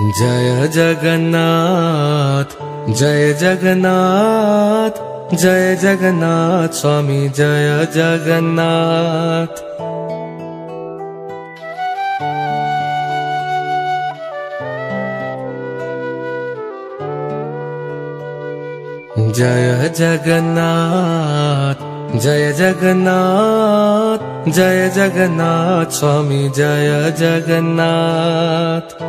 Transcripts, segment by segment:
जय जगन्नाथ जय जगन्नाथ जय जगन्नाथ स्वामी जय जगन्नाथ। जय जगन्नाथ जय जगन्नाथ जय जगन्नाथ स्वामी जय जगन्नाथ।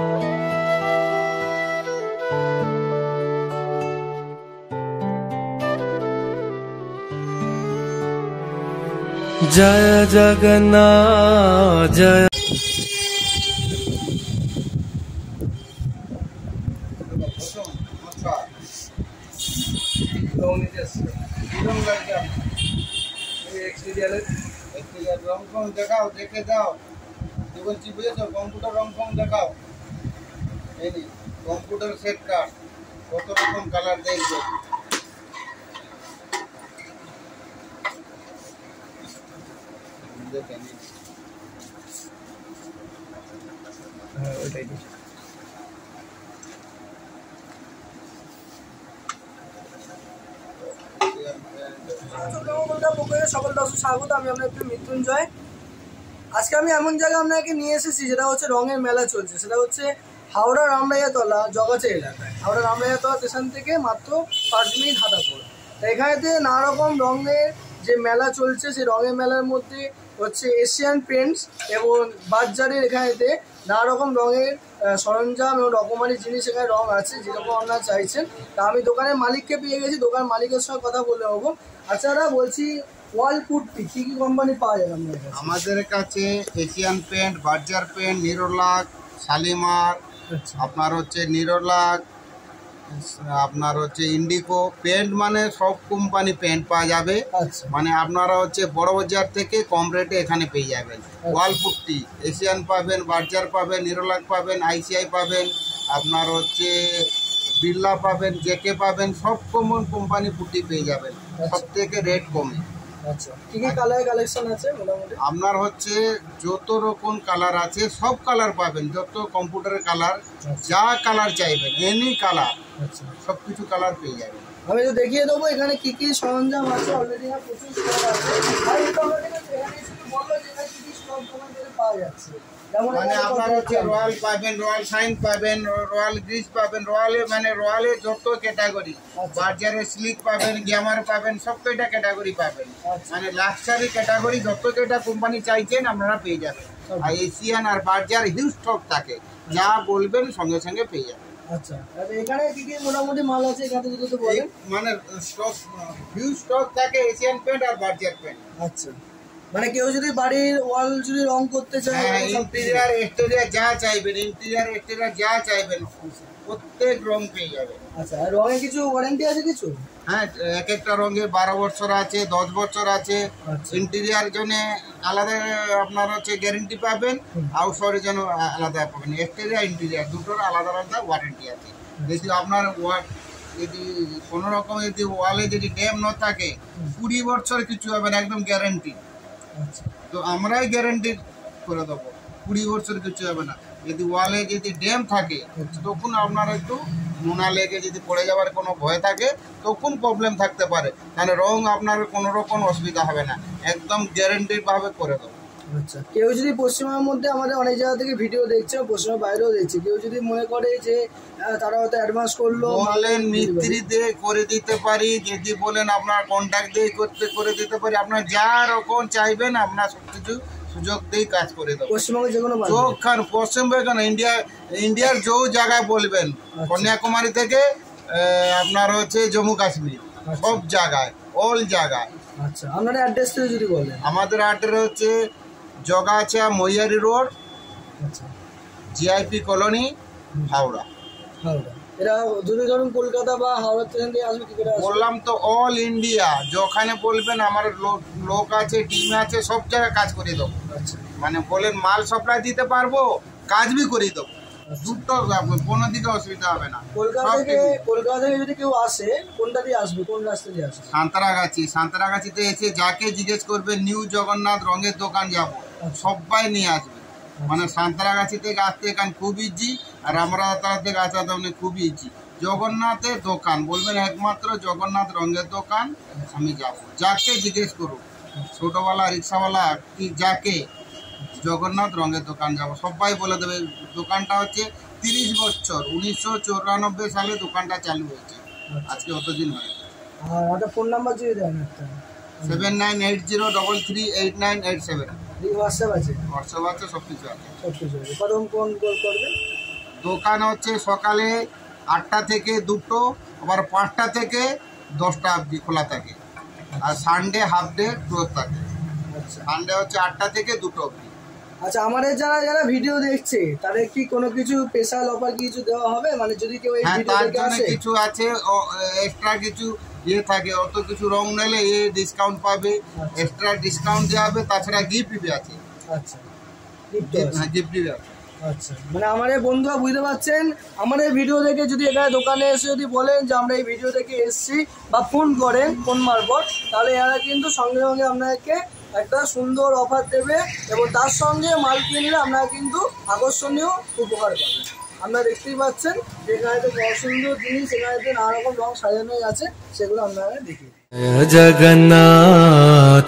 जय जगन्नाथ जय দেখাও দেখে দাও বলছি বুঝেছো কম্পিউটার রং ফং দেখাও এই নি কম্পিউটার সেট কার্ড কত রকম কালার দেখবে দেখেন হ্যাঁ ওইটাই সকল দর্শক স্বাগত। আমি আপনার একটু মৃত্যুঞ্জয়। আজকে আমি এমন জায়গায় আপনাকে নিয়ে এসেছি যেটা হচ্ছে রঙের মেলা চলছে, সেটা হচ্ছে হাওড়া রামরাইয়াতলা জগাচা এলাকায়। হাওড়া রামরাইয়াতলা স্টেশন থেকে মাত্র 5 মিনিট হাঁটা পড়ে। এখানেতে নানা রকম রঙের যে মেলা চলছে, সেই রঙের মেলার মধ্যে হচ্ছে এশিয়ান পেন্টস এবং বাজারের এখানেতে নানা রকম রঙের সরঞ্জাম এবং রকমারি জিনিস এখানে রং আছে যেরকম আপনারা চাইছেন। তা আমি দোকানের মালিককে পেয়ে গেছি, দোকান মালিকের সঙ্গে কথা বলে নেবো। আচ্ছা দাদা বলছি, ওয়াল পুট্টি কী কী কোম্পানি পাওয়া যায় আমাদের কাছে? Asian paint, Berger paint, Nerolac, Shalimar, আপনার হচ্ছে নিরোলাক, আপনার হচ্ছে ইন্ডিকো পেন্ট, মানে সব কোম্পানি পেন্ট পাওয়া যাবে। মানে আপনারা হচ্ছে বড় বাজার থেকে কম রেটে এখানে পেয়ে যাবেন। ওয়াল পুট্টি এশিয়ান পাবেন, বার্জার পাবেন, নিরোলাক পাবেন, আইসিআই পাবেন, আপনার হচ্ছে বিড়লা পাবেন, জেকে পাবেন, সব কোম্পানি পুট্টি পেয়ে যাবেন সব থেকে রেট কমে। আচ্ছা, কি কি কালার কালেকশন আছে মোটামুটি? আপনার হচ্ছে যত রকম কালার আছে সব কালার পাবেন, যত কম্পিউটারের কালার, যা কালার চাইবেন এনি কালার, সব কিছু কালার পেয়ে যাবেন। আমি তো দেখিয়ে দেবো এখানে কি কি সরঞ্জাম আছে। অলরেডি প্রচুর স্টক আছে। আর এই কোম্পানিতে এখানে শুধু বললো যে এখানে কি কি স্টক তোমাদের পাওয়া যাচ্ছে। মানে আপনার হচ্ছে রয়্যাল পাবেন, রয়্যাল শাইন পাবেন, রয়্যাল গ্রিজ পাবেন, রয়্যালের যত ক্যাটাগরি, বার্জারের স্লিক পাবেন, গ্যামার পাবেন, সব কয়টা ক্যাটাগরি পাবেন। মানে লাক্সারি ক্যাটাগরি যত কয়টা কোম্পানি চাইছেন আপনারা পেয়ে যাবেন। আর এশিয়ান আর বার্জার হিউজ স্টক থাকে, যা বলবেন সঙ্গে সঙ্গে পেয়ে যাবেন। আচ্ছা, এখানে কি কি মোটামুটি মাল আছে এখানে যদি বলেন? মানে স্টক হিউজ স্টক থাকে এশিয়ান পেন্ট আর বার্জার পেন্ট। আচ্ছা, মানে কেউ যদি বাড়ির ওয়াল যদি রং করতে চায়, ইন্টেরিয়ার এক্সটেরিয়ার যা চাইবেন, ইন্টেরিয়ার এক্সটেরিয়ার যা চাইবেন প্রত্যেক রং পেয়ে যাবেন। আচ্ছা, আর রঙে কিছু ওয়ারেন্টি আছে কিছু? হ্যাঁ, এক একটা রঙে 12 বছর আছে, 10 বছর আছে। ইন্টেরিয়ার জন্য আলাদা আপনার হচ্ছে গ্যারেন্টি পাবেন, আউটডোরের জন্য আলাদা পাবেন। এক্সটেরিয়ার ইন্টেরিয়ার দুটোর আলাদা আলাদা ওয়ারেন্টি আছে। যদি আপনার যদি কোনো রকম যদি ওয়ালে যদি ড্যাম না থাকে 20 বছর কিছু হবে না, একদম গ্যারেন্টি। তো আমরাই গ্যারেন্টি করে দেবো, 20 বছর কিছু হবে না। যদি ওয়ালে যদি ড্যাম থাকে তখন আপনার একটু নোনা লেগে যদি পড়ে যাওয়ার কোনো ভয় থাকে তখন প্রবলেম থাকতে পারে, তাহলে রং আপনার কোনো রকম অসুবিধা হবে না, একদম গ্যারেন্টিভাবে করে দেবো। আচ্ছা, কেউ যদি পশ্চিমবঙ্গের মধ্যে আমাদের অনেক জায়গা থেকে ভিডিও দেখছে, পশ্চিমবঙ্গের বাইরেও দেখছে, কেউ যদি মনে করে যে তারা হয়তো অ্যাডভান্স করলো, বলেন মিস্ত্রি দিয়ে করে দিতে পারি, যদি বলেন আপনার কন্ট্যাক্ট দিয়ে করে দিতে পারি, আপনার যা রকম চাইবেন আপনার সব কিছু সুযোগ দিয়ে কাজ করে দেবো। পশ্চিমবঙ্গে যে কোনো পশ্চিমবঙ্গে কেন, ইন্ডিয়ার যে জায়গায় বলবেন, কন্যাকুমারী থেকে আপনার হচ্ছে জম্মু কাশ্মীর, সব জায়গায়, অল জায়গায়। আচ্ছা, আপনার অ্যাড্রেস যদি বলেন? আমাদের অ্যাড্রেস হচ্ছে Jagachha Maiyari road, GIP colony, Howrah. এরা যদি ধরুন কলকাতা বা হাওড়া ট্রেন দিয়ে আসবে কি করে? বললাম তো অল ইন্ডিয়া যখানে বলবেন আমার লোক আছে, টিম আছে, সব জায়গায় কাজ করে দেবো। মানে বলেন মাল সাপ্লাই দিতে পারবো, কাজ বি করে দেবো, দুটো কোনো দিকে অসুবিধা হবে না। কলকাতা থেকে যদি কেউ আসে কোনটা দিয়ে আসবে, কোন রাস্তা দিয়ে আসবে? সাঁতরাগাছিতে এসে যাকে জিজ্ঞেস করবে নিউ জগন্নাথ রঙের দোকান যাবো, সবাই নিয়ে আসবে। মানে সাঁতরাগাছি থেকে আসতে এখান খুব ইজি, আর আমরা তার থেকে আসা মানে খুবই ইজি। জগন্নাথের দোকান বলবেন, একমাত্র জগন্নাথ রঙের দোকান আমি যাব। যাকে জিজ্ঞেস করুন, ছোটোওয়ালা রিক্সাওয়ালা কি যাকে, জগন্নাথ রঙের দোকান যাব, সবাই বলে দেবে। দোকানটা হচ্ছে 30 বছর, 1994 সালে দোকানটা চালু হয়েছে, আজকে অতদিন হয়ে গেছে। আর একটা ফোন নাম্বার যদি দেন একটা। 7980338987। হোয়াটসঅ্যাপ আছে? হোয়াটসঅ্যাপ আছে, সব কিছু আছে। কখন ফোন কল করবেন? দোকান হচ্ছে সকালে 8টা থেকে 2টো, আবার 5টা থেকে 10টা অবধি খোলা থাকে। আর সানডে হাফ ডে ক্লোজ থাকে। আচ্ছা, সানডে হচ্ছে 8টা থেকে 2টো অবধি। আচ্ছা, আমাদের যারা যারা ভিডিও দেখছে তাদের কি কোনো কিছু স্পেশাল অফার কিছু দেওয়া হবে? মানে যদি কেউ এই হ্যাঁ, ভিডিও তার দেখে জন্য আসে? কিছু আছে, এক্সট্রা কিছু থাকে। অত কিছু রং নিলে ডিসকাউন্ট পাবে, এক্সট্রা ডিসকাউন্ট দেওয়া হবে। তাছাড়া গিফট দিবে আছে। আচ্ছা, গিফট দিবে আছে। আচ্ছা, মানে আমাদের বন্ধুরা বুঝতে পারছেন, আমাদের ভিডিও দেখে যদি এখানে দোকানে এসে যদি বলেন যে আমরা এই ভিডিও দেখে এসেছি, বা ফোন করেন ফোন মারফত, তাহলে এরা কিন্তু সঙ্গে সঙ্গে আপনাকে একটা সুন্দর অফার দেবে, এবং তার সঙ্গে মাল কিনলে আপনারা কিন্তু আকর্ষণীয় উপহার পাবেন। আপনারা দেখতেই পাচ্ছেন যে এখানে সুন্দর জিনিস, এখানে নানা রকম রং সাজানো আছে, সেগুলো আপনারা দেখি। जय जगन्नाथ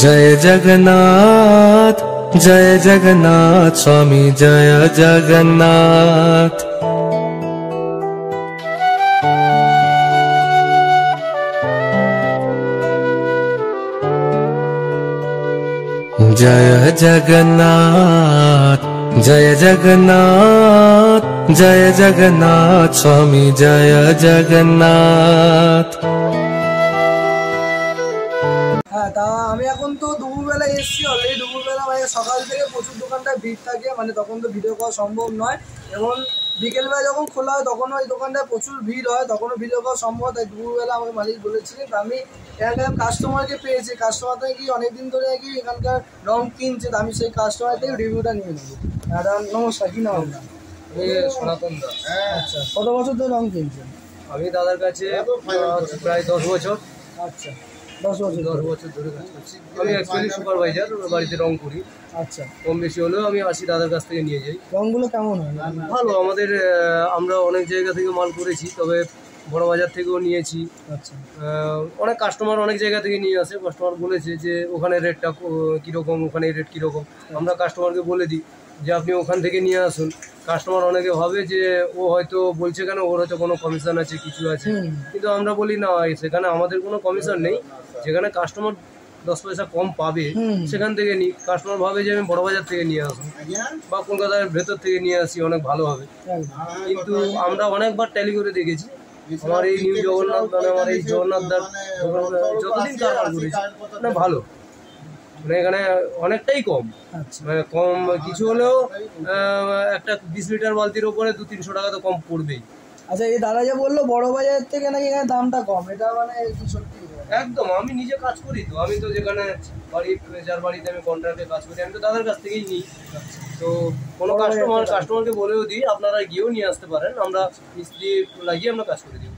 जय जगन्नाथ जय जगन्नाथ स्वामी जय जगन्नाथ। जय जगन्नाथ जय जगन्नाथ जय जगन्नाथ स्वामी जय जगन्नाथ। হ্যাঁ, তা আমি এখন তো দুপুরবেলা এসেছি অলরেডি। দুপুরবেলা মানে সকাল থেকে প্রচুর দোকানটায় ভিড় থাকে, মানে তখন তো ভিডিও করা সম্ভব নয়। এবং বিকেলবেলা যখন খোলা হয় তখন ওই দোকানটায় প্রচুর ভিড় হয়, তখনও ভিডিও করা সম্ভব। তাই দুপুরবেলা আমার মালিক বলেছিলেন। তা আমি এখানকার কাস্টমারকে পেয়েছি, কাস্টমার থেকে কি অনেকদিন ধরে কি এখানকার রং কিনছে, তা আমি সেই কাস্টমার থেকে রিভিউটা নিয়ে নেবো। দাদা নমস্কার, কি নাম আপনার? সনাতন দাস। আচ্ছা, কত বছর ধরে রং কিনছেন? আমি দাদার কাছে প্রায় 10 বছর। আচ্ছা, 10 বছর 10 বছর ধরে কাজ করছি। আমি অ্যাকচুয়ালি সুপারভাইজার, বাড়িতে রং করি। আচ্ছা, কম বেশি হলেও আমি আসি, দাদার কাছ থেকে নিয়ে যাই। রংগুলো কেমন হয়? ভালো। আমাদের আমরা অনেক জায়গা থেকে মাল করেছি, তবে বড় বাজার থেকেও নিয়েছি। আচ্ছা, অনেক কাস্টমার অনেক জায়গা থেকে নিয়ে আসে। কাস্টমার বলেছে যে ওখানে রেটটা কীরকম, ওখানে রেট কীরকম। আমরা কাস্টমারকে বলে দিই যে আপনি ওখান থেকে নিয়ে আসুন। কাস্টমার অনেকে ভাবে যে ও হয়তো বলছে কেন, ওর হয়তো কোনো কমিশন আছে, কিছু আছে। কিন্তু আমরা বলি না, সেখানে আমাদের কোনো কমিশন নেই। যেখানে কাস্টমার 10 পয়সা কম পাবে সেখান থেকে নিই। কাস্টমার ভাবে যে আমি বড় বাজার থেকে নিয়ে আসবো বা কলকাতার ভেতর থেকে নিয়ে আসি, অনেক ভালো হবে। কিন্তু আমরা অনেকবার ট্যালি করে দেখেছি। আমার এই নিউ জগন্নাথ, মানে আমার এই জগন্নাথ দার যতদিন কারবার করেছি, মানে ভালো, মানে এখানে অনেকটাই কম। মানে কম কিছু হলেও একটা 20 লিটার বালতির ওপরে 200-300 টাকা তো কম পড়বেই। আচ্ছা, এই দাদা যে বললো বড় বাজার থেকে নাকি এখানে দামটা কম, এটা মানে কি সত্যি? একদম, আমি নিজে কাজ করি তো। আমি তো যেখানে বাড়ি, যার বাড়িতে আমি কন্ট্রাক্টে কাজ করি, আমি তো দাদার কাছ থেকেই নিই। তো কোনো কাস্টমারকে বলেও দিই আপনারা গিয়েও নিয়ে আসতে পারেন, আমরা মিস্ত্রি লাগিয়ে আমরা কাজ করে দিই।